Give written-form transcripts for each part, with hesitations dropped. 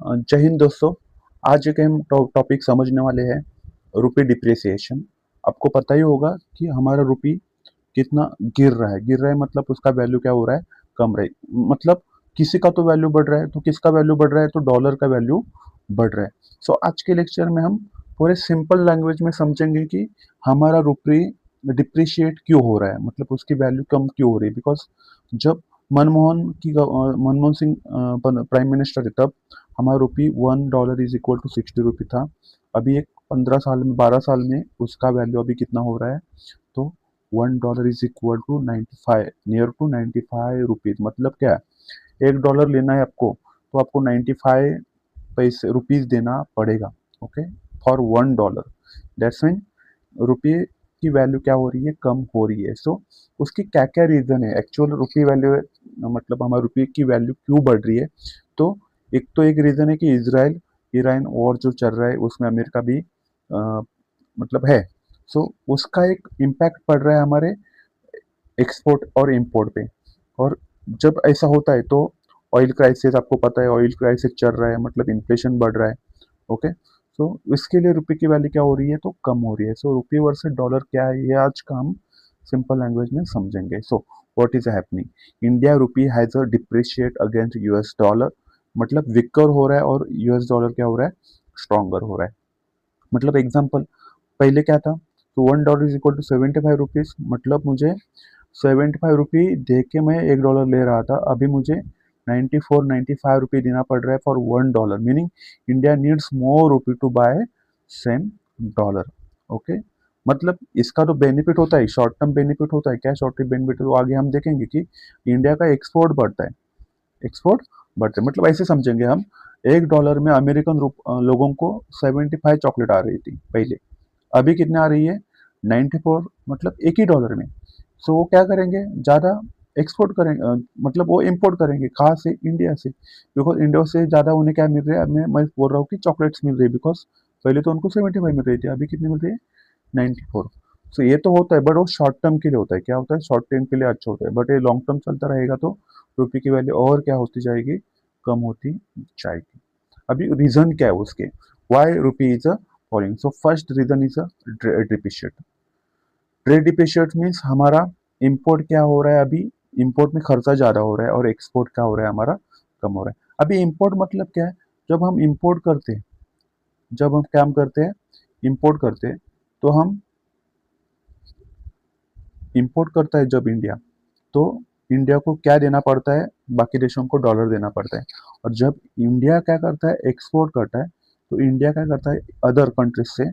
जय हिंद दोस्तों। आज एक हम टॉपिक समझने वाले हैं, रुपी डिप्रिसिएशन। आपको पता ही होगा कि हमारा रुपी कितना गिर रहा है मतलब उसका वैल्यू क्या हो रहा है, कम रहा है। मतलब किसी का तो वैल्यू बढ़ रहा है, तो किसका वैल्यू बढ़ रहा है, तो डॉलर का वैल्यू बढ़ रहा है। सो आज के लेक्चर में हम पूरे सिंपल लैंग्वेज में समझेंगे कि हमारा रुपी डिप्रिशिएट क्यों हो रहा है, मतलब उसकी वैल्यू कम क्यों हो रही है। बिकॉज जब मनमोहन सिंह प्राइम मिनिस्टर है, तब हमारा रुपी $1 इज इक्वल टू 60 रुपी था। अभी एक 15 साल में, 12 साल में उसका वैल्यू अभी कितना हो रहा है, तो $1 is equal to 95, near to 95 rupees. मतलब क्या है, $1 लेना है आपको, तो आपको 95 रुपीज देना पड़ेगा। Okay, for $1। दैट्स मीन रुपये की वैल्यू क्या हो रही है, कम हो रही है। सो उसकी क्या क्या रीजन है, एक्चुअल रुपये वैल्यू, मतलब हमारे रुपये की वैल्यू क्यों बढ़ रही है। तो एक रीजन है कि इसराइल ईरान वॉर जो चल रहा है, उसमें अमेरिका भी मतलब है। सो उसका एक इम्पैक्ट पड़ रहा है हमारे एक्सपोर्ट और इंपोर्ट पे। और जब ऐसा होता है तो ऑयल क्राइसिस, आपको पता है ऑयल क्राइसिस चल रहा है, मतलब इन्फ्लेशन बढ़ रहा है। ओके, सो इसके लिए रुपये की वैल्यू क्या हो रही है, तो कम हो रही है। सो रुपये वर्सेस डॉलर क्या है, ये आज का हम सिंपल लैंग्वेज में समझेंगे। So what is happening, India rupee has a depreciate against US dollar. मतलब वीकर हो रहा है और यूएस डॉलर क्या हो रहा है, स्ट्रॉन्गर हो रहा है। मतलब एग्जांपल, पहले क्या था, तो $1 इज इक्वल टू 75 रुपीज। मतलब मुझे 75 रुपी दे के मैं $1 ले रहा था, अभी मुझे 94-95 रुपी देना पड़ रहा है for $1। Meaning India needs more rupee to buy same dollar. Okay, मतलब इसका तो बेनिफिट होता है, शॉर्ट टर्म बेनिफिट होता है। क्या शॉर्ट टर्म बेनिफिट, वो आगे हम देखेंगे कि इंडिया का एक्सपोर्ट बढ़ता है, एक्सपोर्ट बढ़ते, मतलब ऐसे समझेंगे हम। $1 में अमेरिकन लोगों को 75 चॉकलेट आ रही थी पहले, अभी कितने आ रही है, 94, मतलब एक ही डॉलर में। सो वो क्या करेंगे, ज़्यादा एक्सपोर्ट करेंगे, मतलब वो इंपोर्ट करेंगे। कहाँ से, इंडिया से। बिकॉज इंडिया से ज़्यादा उन्हें क्या मिल रहा है, मैं बोल रहा हूँ कि चॉकलेट्स मिल रही है। बिकॉज पहले तो उनको 75 मिल रही थी, अभी कितनी मिल रही है, 94। सो ये तो होता है, बट वो शॉर्ट टर्म के लिए होता है। क्या होता है, शॉर्ट टर्म के लिए अच्छा होता है, बट ये लॉन्ग टर्म चलता रहेगा तो रुपये की वैल्यू और क्या होती जाएगी, कम होती जाएगी। अभी रीजन क्या है उसके, why rupee is a falling. So first reason is a depreciate. Trade depreciate means हमारा इंपोर्ट क्या हो रहा है, अभी इंपोर्ट में खर्चा ज़्यादा हो रहा है और एक्सपोर्ट क्या हो रहा है, हमारा कम हो रहा है। अभी इंपोर्ट मतलब क्या है, जब हम इंपोर्ट करते हैं, जब हम काम करते हैं, इंपोर्ट करते हैं, तो हम इंपोर्ट करता है जब इंडिया, तो इंडिया को क्या देना पड़ता है, बाकी देशों को डॉलर देना पड़ता है। और जब इंडिया क्या करता है, एक्सपोर्ट करता है, तो इंडिया क्या करता है, अदर कंट्रीज से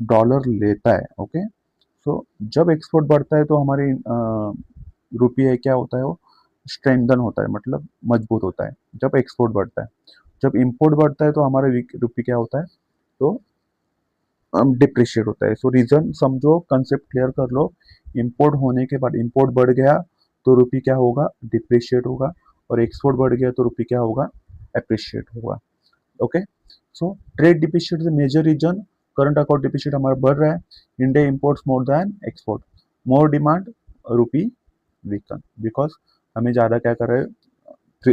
डॉलर लेता है। ओके, सो जब एक्सपोर्ट बढ़ता है तो हमारी रुपये क्या होता है, वो स्ट्रेंथन होता है, मतलब मजबूत होता है जब एक्सपोर्ट बढ़ता है। जब इंपोर्ट बढ़ता है तो हमारा रुपये क्या होता है, तो डिप्रिशिएट होता है। सो रीजन समझो, कंसेप्ट क्लियर कर लो। इंपोर्ट होने के बाद, इंपोर्ट बढ़ गया तो रुपये क्या होगा, डिप्रिशिएट होगा। और एक्सपोर्ट बढ़ गया तो रुपये क्या होगा, एप्रिशिएट होगा। Okay, so trade deficit is major reason. Current account deficit हमारा बढ़ रहा है, India imports more than export, more demand, rupee weaken. Because हमें ज़्यादा क्या कर रहे हैं,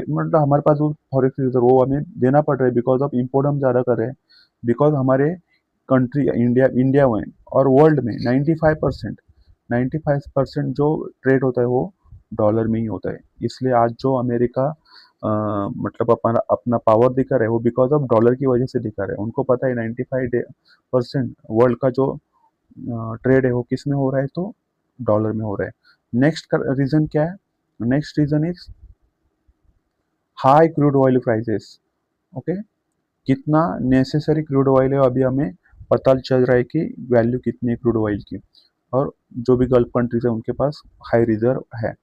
मतलब हमारे पास जो फॉरेक्स रिजर्व वो हमें देना पड़ रहा है, बिकॉज ऑफ इंपोर्ट हम ज़्यादा कर रहे हैं। बिकॉज हमारे कंट्री इंडिया इंडिया में और वर्ल्ड में 95% जो ट्रेड होता है वो डॉलर में ही होता है। इसलिए आज जो अमेरिका मतलब अपना अपना पावर दिखा रहा है, वो बिकॉज ऑफ डॉलर की वजह से दिखा रहा है। उनको पता है 95% वर्ल्ड का जो ट्रेड है वो किस में हो रहा है, तो डॉलर में हो रहा है। नेक्स्ट रीजन क्या है, next reason is high crude oil prices. Okay, कितना नेसेसरी क्रूड ऑयल है, अभी हमें पता चल रहा है कि वैल्यू कितनी है क्रूड ऑयल की। और जो भी गल्फ कंट्रीज है उनके पास हाई रिजर्व है।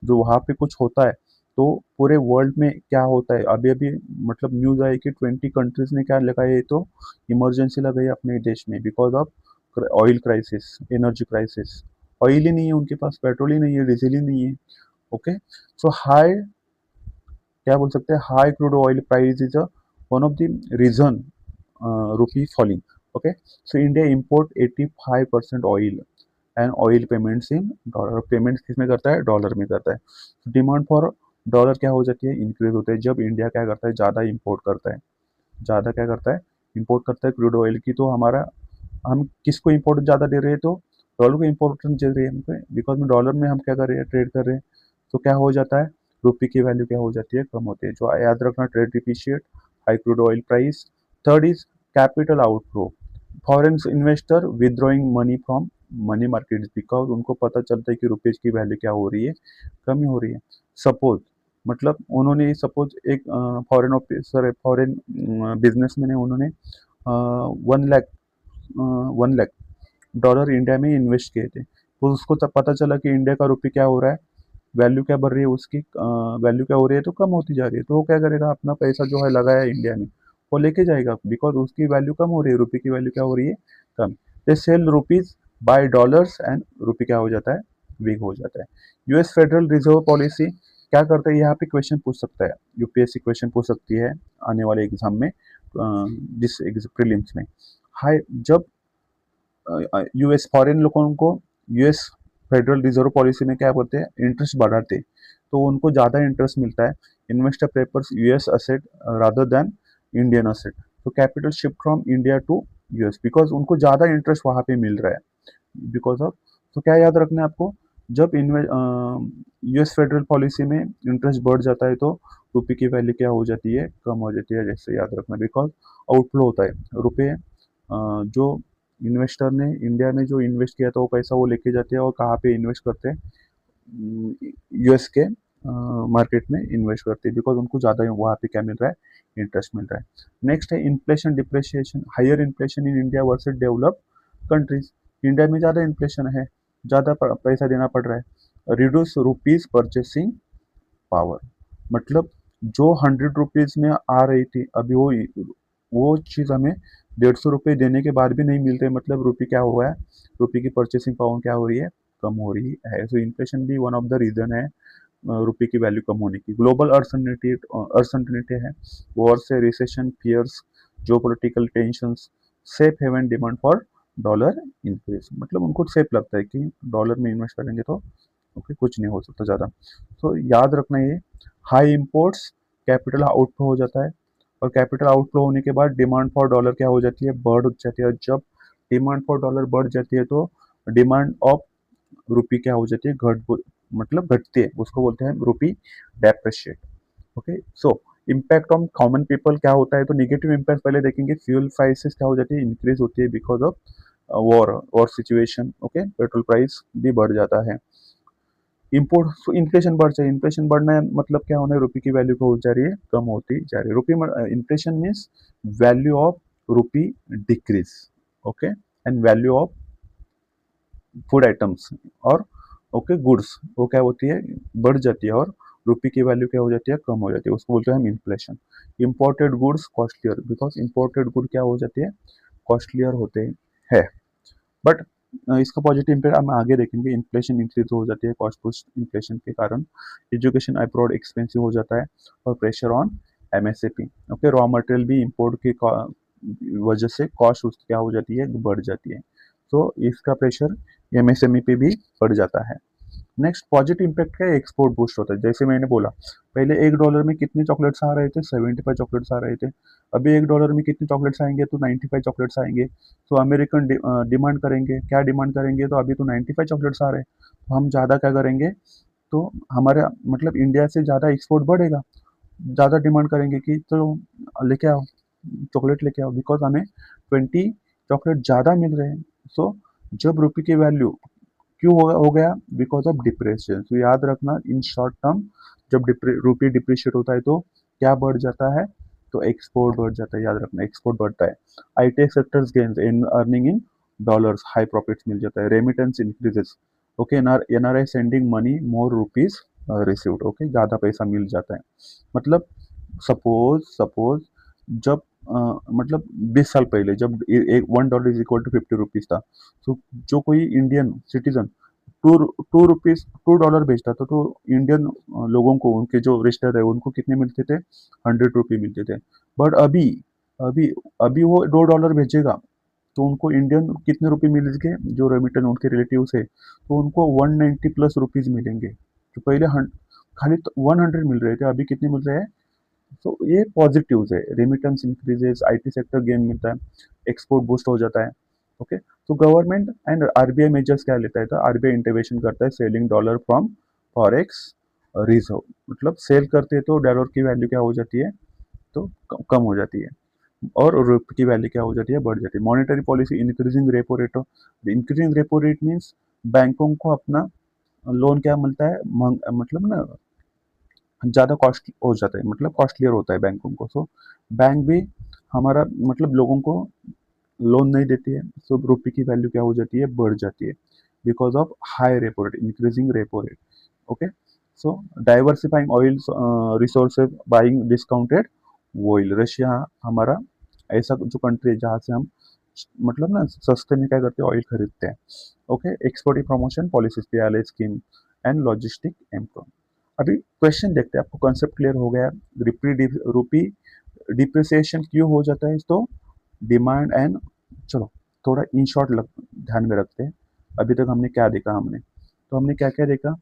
जो वहाँ पे कुछ होता है तो पूरे वर्ल्ड में क्या होता है, अभी अभी मतलब न्यूज़ आई कि 20 कंट्रीज ने क्या लगाई है, तो इमरजेंसी लगाई है अपने देश में, because of oil crisis, energy crisis. Oil ही नहीं है उनके पास, पेट्रोल ही नहीं है, डीजल ही नहीं है। ओके, सो हाई, क्या बोल सकते हैं, high crude oil price is a one of the reason rupee falling. Okay, so India import 85% oil and oil payments in dollar. Payments किस में करता है, डॉलर में करता है। डिमांड फॉर डॉलर क्या हो जाती है, इंक्रीज होता है जब इंडिया क्या करता है, ज़्यादा इंपोर्ट करता है। ज़्यादा क्या करता है, इंपोर्ट करता है क्रूड ऑयल की, तो हमारा हम किसको इम्पोर्ट ज़्यादा दे रहे हैं, तो डॉलर को इम्पोर्टेंस दे रहे हैं हमको, बिकॉज में डॉलर में हम क्या कर रहे हैं, ट्रेड कर रहे हैं। तो क्या हो जाता है, रुपये की वैल्यू क्या हो जाती है, कम होती है। जो याद रखना, trade depreciate, high crude oil price. Third is capital outflow, foreign investor withdrawing money from money market, because उनको पता चलता है कि रुपीज की वैल्यू क्या हो रही है, कमी हो रही है। सपोज मतलब उन्होंने सपोज एक फॉरेन ऑफिसर, फॉरेन बिजनेसमैन है, उन्होंने 1 लाख $1 लाख इंडिया में इन्वेस्ट किए थे। तो उसको तब पता चला कि इंडिया का रुपये क्या हो रहा है, वैल्यू क्या बढ़ रही है उसकी, वैल्यू क्या हो रही है, तो कम होती जा रही है। तो वो क्या करेगा, अपना पैसा जो है लगाया इंडिया में, वो लेके जाएगा, बिकॉज उसकी वैल्यू कम हो रही है, रुपये की वैल्यू क्या हो रही है, कम। They sell rupees buy dollars and रुपये क्या हो जाता है, वीक हो जाता है। यूएस फेडरल रिजर्व पॉलिसी क्या करता है, यहाँ पे क्वेश्चन पूछ सकता है, यूपीएससी क्वेश्चन पूछ सकती है आने वाले एग्जाम में, जिस प्रीलिम्स में। हाई जब यूएस फॉरेन लोगों को यूएस फेडरल रिजर्व पॉलिसी में क्या करते हैं, इंटरेस्ट बढ़ाते, तो उनको ज़्यादा इंटरेस्ट मिलता है, investor prefers US asset rather than Indian asset. तो capital shift from India to US, because उनको ज़्यादा इंटरेस्ट वहाँ पे मिल रहा है, बिकॉज ऑफ। तो क्या याद रखना है आपको, जब यूएस फेडरल पॉलिसी में इंटरेस्ट बढ़ जाता है, तो रुपये की वैल्यू क्या हो जाती है, कम हो जाती है, जैसे याद रखना, बिकॉज आउटफ्लो होता है रुपये, जो इन्वेस्टर ने इंडिया में जो इन्वेस्ट किया था वो पैसा वो लेके जाते हैं, और कहाँ पे इन्वेस्ट करते हैं, यूएस के मार्केट में इन्वेस्ट करते हैं, बिकॉज उनको ज़्यादा वहाँ पे क्या मिल रहा है, इंटरेस्ट मिल रहा है। नेक्स्ट है inflation depreciation, higher inflation in India versus develop countries. India में ज़्यादा इन्फ्लेशन है, ज़्यादा पैसा देना पड़ रहा है। रिड्यूस रुपीज परचेसिंग पावर, मतलब जो 100 रुपीज में आ रही थी, अभी वो चीज़ हमें 150 रुपये देने के बाद भी नहीं मिल रही, मतलब रुपये क्या हुआ है, रुपये की परचेसिंग पावर क्या हो रही है, कम हो रही है। सो इन्फ्लेशन भी वन ऑफ द रीजन है रुपये की वैल्यू कम होने की। ग्लोबल अर्सनटिनिटी है, वॉर से, रिसेशन फियर्स, जो political tension, safe haven demand for dollar increase, मतलब उनको सेफ लगता है कि डॉलर में इन्वेस्ट करेंगे तो ओके कुछ नहीं हो सकता ज़्यादा। तो याद रखना ये, हाई इम्पोर्ट्स, कैपिटल आउटफ्लो हो जाता है, और कैपिटल आउटफ्लो होने के बाद डिमांड फॉर डॉलर क्या हो जाती है, बढ़ जाती है, और जब डिमांड फॉर डॉलर बढ़ जाती है, तो डिमांड ऑफ रुपी क्या हो जाती है, मतलब घटती है, उसको बोलते हैं rupee depreciate. Okay, so impact on common people क्या होता है, तो निगेटिव इम्पैक्ट पहले देखेंगे, फ्यूल प्राइसेस क्या हो जाती है, इंक्रीज होती है, because of war situation. Okay, petrol price भी बढ़ जाता है। इम्पोर्ट इन्फ्लेशन बढ़ जाए, इन्फ्लेशन बढ़ना है मतलब क्या होना है, रुपये की वैल्यू हो जा रही है, कम होती जा रही है। रुपये inflation means value of rupee decrease, okay, and value of food items और ओके गुड्स, वो क्या होती है, बढ़ जाती है, और रुपये की वैल्यू क्या हो जाती है, कम हो जाती है, उसको बोलते हैं हम inflation. Imported goods costlier, because imported good क्या हो जाती है, कॉस्टलियर होते हैं। बट इसका पॉजिटिव इम्पैक्ट हम आगे देखेंगे, इन्फ्लेशन इंक्रीज हो जाती है कॉस्ट पुश इन्फ्लेशन के कारण, एजुकेशन अब्रॉड एक्सपेंसिव हो जाता है, और pressure on MSAP. Okay, raw material भी इंपोर्ट की वजह से कॉस्ट उसकी क्या हो जाती है, बढ़ जाती है, तो इसका प्रेशर एमएसएमई पे भी बढ़ जाता है। नेक्स्ट पॉजिटिव इम्पैक्ट क्या है, एक्सपोर्ट बूस्ट होता है। जैसे मैंने बोला, पहले $1 में कितने चॉकलेट्स आ रहे थे, 75 चॉकलेट्स आ रहे थे, अभी $1 में कितने चॉकलेट्स आएंगे, तो 95 चॉकलेट्स आएंगे। तो अमेरिकन डिमांड करेंगे, क्या डिमांड करेंगे, तो अभी तो 95 चॉकलेट्स आ रहे हैं, तो हम ज़्यादा क्या करेंगे, तो हमारा मतलब इंडिया से ज़्यादा एक्सपोर्ट बढ़ेगा, ज़्यादा डिमांड करेंगे कि तो लेके आओ, चॉकलेट लेके आओ, बिकॉज हमें 20 चॉकलेट ज़्यादा मिल रहे हैं। सो जब रुपये की वैल्यू क्यों हो गया, बिकॉज ऑफ डिप्रेशन। तो याद रखना, इन शॉर्ट टर्म जब रुपये डिप्रिशिएट होता है, तो क्या बढ़ जाता है, तो एक्सपोर्ट बढ़ जाता है, याद रखना एक्सपोर्ट बढ़ता है। IT sectors gains in earning in dollars, high profits मिल जाता है, remittance increases, okay, NRI sending money more rupees received, okay, ज़्यादा पैसा मिल जाता है। मतलब सपोज सपोज जब मतलब 20 साल पहले जब एक $1 इज इक्वल टू 50 रुपीज था, तो जो कोई इंडियन सिटीजन $2 भेजता था, तो इंडियन लोगों को, उनके जो रिश्तेदार है, उनको कितने मिलते थे, 100 रुपये मिलते थे। बट अभी अभी अभी वो $2 भेजेगा, तो उनको इंडियन कितने रुपए मिलेंगे, जो रेमिटन उनके रिलेटिव है, तो उनको 190 प्लस रुपीज मिलेंगे। तो पहले खाली 100 मिल रहे थे, अभी कितने मिल रहे हैं, सो ये पॉजिटिव्स है, remittance increases, IT sector gain मिलता है, एक्सपोर्ट बूस्ट हो जाता है। ओके, तो गवर्नमेंट एंड आरबीआई मेजर्स क्या लेता है, तो आरबीआई इंटरवेंशन करता है, selling dollar from forex reserve, मतलब सेल करते हैं तो डॉलर की वैल्यू क्या हो जाती है, तो कम हो जाती है, और रुपये की वैल्यू क्या हो जाती है, बढ़ जाती है। Monetary policy, increasing repo rate, increasing repo rate means बैंकों को अपना लोन क्या मिलता है, मतलब ना ज़्यादा कॉस्ट हो जाता है, मतलब कॉस्टलियर होता है बैंकों को। सो बैंक भी हमारा मतलब लोगों को लोन नहीं देती है, सो रुपये की वैल्यू क्या हो जाती है, बढ़ जाती है, because of high repo rate, increasing repo rate. Okay, so diversifying oil resources, buying discounted oil, Russia हमारा ऐसा जो कंट्री है जहाँ से हम मतलब ना सस्ते में क्या करते हैं, ऑयल खरीदते हैं। Okay, export promotion policies, PLI scheme and logistic emperor. अभी क्वेश्चन देखते हैं, आपको कॉन्सेप्ट क्लियर हो गया। रूपी डिप्रिसिएशन क्यों हो जाता है, तो डिमांड एंड, चलो थोड़ा इन शॉर्ट ध्यान में रखते हैं। अभी तक हमने क्या देखा, हमने क्या क्या देखा।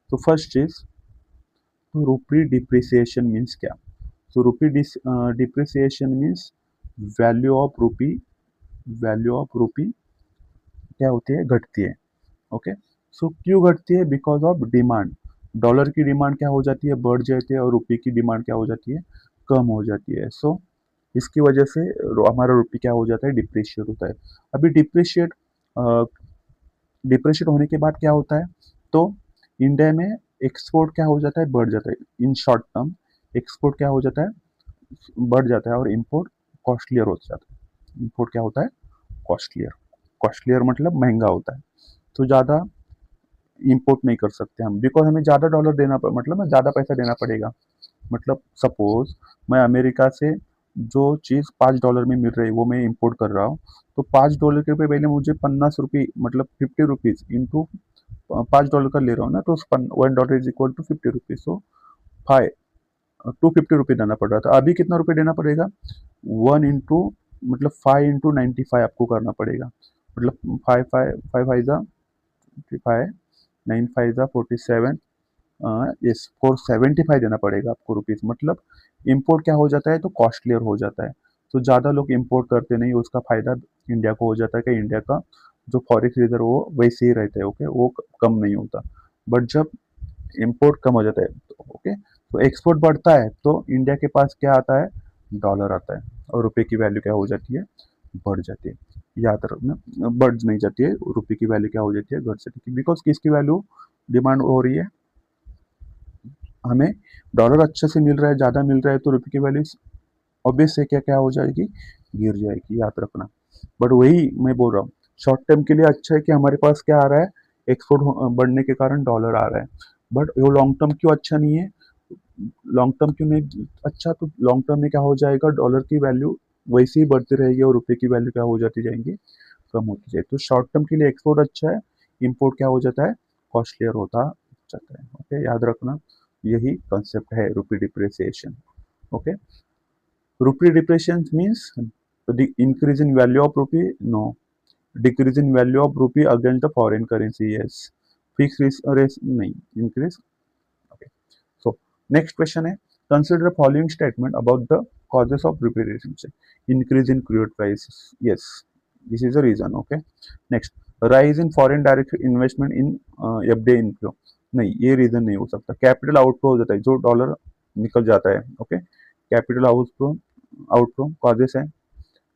तो फर्स्ट चीज, तो रूपी डिप्रिसिएशन मीन्स क्या। तो रूपी डिप्रिसिएशन मीन्स वैल्यू ऑफ रूपी, वैल्यू ऑफ रूपी क्या होती है, घटती है। ओके, सो क्यों घटती है, बिकॉज ऑफ डिमांड, डॉलर की डिमांड क्या हो जाती है, बढ़ जाती है, और रुपये की डिमांड क्या हो जाती है, कम हो जाती है। सो इसकी वजह से हमारा रुपये क्या हो जाता है, डिप्रिशिएट होता है। अभी डिप्रिशिएट होने के बाद क्या होता है, तो इंडिया में एक्सपोर्ट क्या हो जाता है, बढ़ जाता है। इन शॉर्ट टर्म एक्सपोर्ट क्या हो जाता है, बढ़ जाता है, और इम्पोर्ट कॉस्टलियर हो जाता है। इम्पोर्ट क्या होता है, कॉस्टलियर, कॉस्टलियर मतलब महंगा होता है। तो ज़्यादा इम्पोर्ट नहीं कर सकते हम, बिकॉज हमें ज़्यादा डॉलर देना मतलब ना ज़्यादा पैसा देना पड़ेगा। मतलब सपोज मैं अमेरिका से जो चीज़ $5 में मिल रही है वो मैं इंपोर्ट कर रहा हूँ, तो $5 के रुपये पहले मुझे 50 रुपये, मतलब 50 रुपीज़ इंटू $5 का ले रहा हूँ ना, तो $1 इज इक्वल टू 50 रुपीज़। सो 250 रुपये देना पड़ रहा था, अभी कितना रुपये देना पड़ेगा, 1 इंटू मतलब 5 इंटू 95 आपको करना पड़ेगा। मतलब फाइव फाइव फाइव फाइव जा 55, 9 5 जा 47, यस 475 देना पड़ेगा आपको रुपीज़। मतलब इम्पोर्ट क्या हो जाता है, तो कॉस्टलियर हो जाता है। तो ज़्यादा लोग इम्पोर्ट करते नहीं, उसका फायदा इंडिया को हो जाता है कि इंडिया का जो फॉरेक्स रिजर्व वो वैसे ही रहता है। ओके, वो कम नहीं होता। बट जब इम्पोर्ट कम हो जाता है, ओके, तो एक्सपोर्ट बढ़ता है, तो इंडिया के पास क्या आता है, डॉलर आता है, और रुपए की वैल्यू क्या हो जाती है, बढ़ जाती है। याद रखना, बढ़ नहीं जाती है, रुपए की वैल्यू क्या हो जाती है, घट जाती है। बिकॉज किसकी वैल्यू डिमांड हो रही है, हमें डॉलर अच्छे से मिल रहा है, ज़्यादा मिल रहा है, तो रुपये की वैल्यू ऑब्वियस है क्या क्या हो जाएगी, गिर जाएगी, याद रखना। बट वही मैं बोल रहा हूँ, शॉर्ट टर्म के लिए अच्छा है कि हमारे पास क्या आ रहा है, एक्सपोर्ट बढ़ने के कारण डॉलर आ रहा है। बट वो लॉन्ग टर्म क्यों अच्छा नहीं है, लॉन्ग टर्म क्यों नहीं अच्छा, तो लॉन्ग टर्म में क्या हो जाएगा, डॉलर की वैल्यू वैसे ही बढ़ती रहेगी, और रुपये की वैल्यू क्या हो जाती जाएंगी, कम होती जाए। तो शॉर्ट टर्म के लिए एक्सपोर्ट अच्छा है, इम्पोर्ट क्या हो जाता है, कॉस्टलियर होता जाता है। ओके, याद रखना, यही कंसेप्ट है rupee depreciation. Okay, rupee depreciation means the increase in value of rupee, no, decrease in value of rupee against the foreign currency, yes, fixed rate नहीं, increase। Okay, so next question है, consider the following statement about the causes of rupee depreciation, increase in crude prices, yes, this is the reason। Okay, next, rise in foreign direct investment in FDI inflow, नहीं, ये reason नहीं हो सकता। Capital outflow हो जाता है, जो dollar निकल जाता है। Okay, capital outflow, outflow causes है,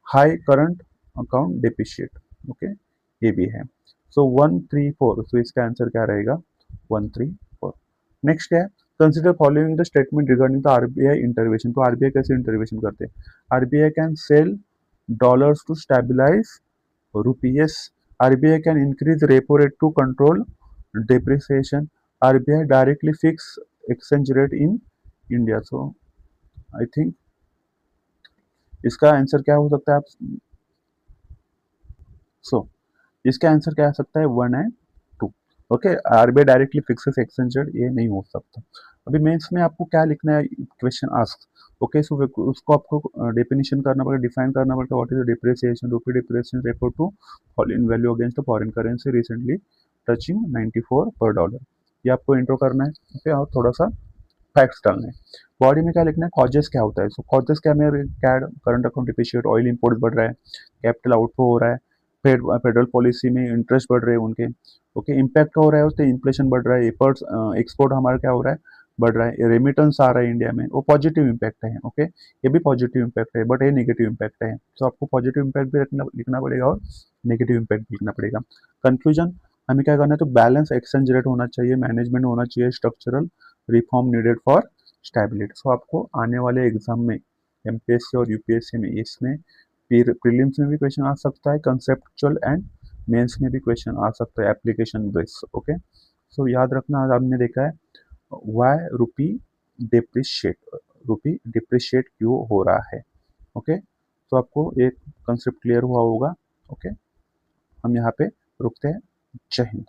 high current account depreciate. Okay, ये भी है। सो 1 3 4, सो इसका आंसर क्या रहेगा, 1 3 4। नेक्स्ट है, consider following the statement regarding the RBI intervention. तो आरबीआई कैसे इंटरवेंशन करते हैं, RBI can sell dollars to stabilise rupees, RBI can increase repo rate to control depreciation, RBI directly fix exchange rate in India. So I think इसका answer क्या हो सकता है, आप सो इसका आंसर क्या आ सकता है, 1 and 2। Okay, RBI directly fixes exchange rate, ये नहीं हो सकता। अभी मेंस में आपको क्या लिखना है, क्वेश्चन आस्क। ओके, सो उसको आपको डेफिनेशन करना पड़ेगा, डिफाइन करना पड़ेगा, what is depreciation, rupee depreciation refer to fall in value against the foreign currency recently touching 94 per dollar. ये आपको इंट्रो करना है, ओके, और थोड़ा सा फैक्ट्स डालने हैं। बॉडी में क्या लिखना है, कॉजेस क्या होता है, सो कॉजेस क्या में CAD current account depreciate, oil import बढ़ रहा है, कैपिटल आउटफ्लो हो रहा है, फेडरल पॉलिसी में इंटरेस्ट बढ़ रहे हैं उनके, ओके, इम्पैक्ट क्या हो रहा है उससे, इन्फ्लेशन बढ़ रहा है, एफर्ट्स एक्सपोर्ट हमारा क्या हो रहा है, बढ़ रहा है, रेमिटेंस आ रहा है इंडिया में, वो पॉजिटिव इम्पैक्ट है, ओके, ये भी पॉजिटिव इम्पैक्ट है, बट ये नेगेटिव इम्पैक्ट है, तो आपको पॉजिटिव इम्पैक्ट भी लिखना पड़ेगा और नेगेटिव इम्पैक्ट भी लिखना पड़ेगा। कंक्लूजन, हमें क्या करना है, तो बैलेंस एक्सचेंज रेट होना चाहिए, मैनेजमेंट होना चाहिए, structural reform needed for stability. So आपको आने वाले एग्जाम में एमपीएससी और यूपीएससी में इसमें प्रीलिम्स में भी क्वेश्चन आ सकता है, कंसेप्चुअल एंड मेंस में भी क्वेश्चन आ सकता है एप्लीकेशन बेस्ड, ओके। सो याद रखना, आज आपने देखा है वाई रुपी डिप्रिशिएट, रुपी डिप्रिशिएट क्यों हो रहा है, ओके। तो आपको एक कंसेप्ट क्लियर हुआ होगा, ओके। हम यहाँ पे रुकते हैं। जय हिंद।